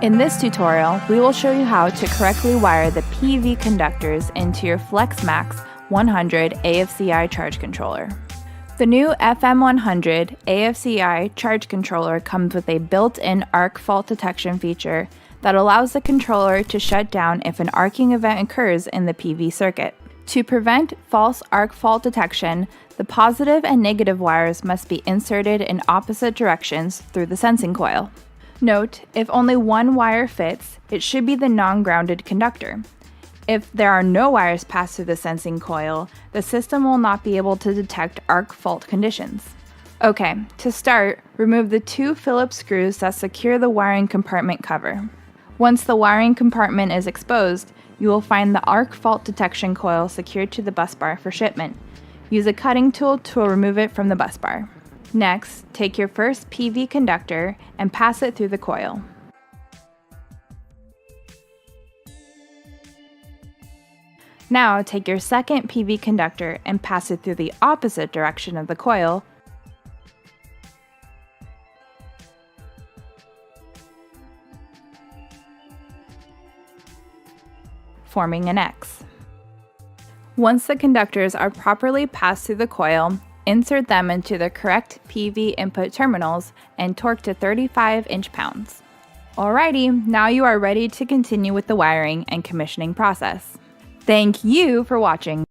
In this tutorial, we will show you how to correctly wire the PV conductors into your FLEXmax 100 AFCI charge controller. The new FM100 AFCI charge controller comes with a built-in arc fault detection feature that allows the controller to shut down if an arcing event occurs in the PV circuit. To prevent false arc fault detection, the positive and negative wires must be inserted in opposite directions through the sensing coil. Note, if only one wire fits, it should be the non-grounded conductor. If there are no wires passed through the sensing coil, the system will not be able to detect arc fault conditions. Okay, to start, remove the two Phillips screws that secure the wiring compartment cover. Once the wiring compartment is exposed, you will find the arc fault detection coil secured to the bus bar for shipment. Use a cutting tool to remove it from the bus bar. Next, take your first PV conductor and pass it through the coil. Now take your second PV conductor and pass it through the opposite direction of the coil, forming an X. Once the conductors are properly passed through the coil, insert them into the correct PV input terminals and torque to 35 inch-pounds. Alrighty, now you are ready to continue with the wiring and commissioning process. Thank you for watching.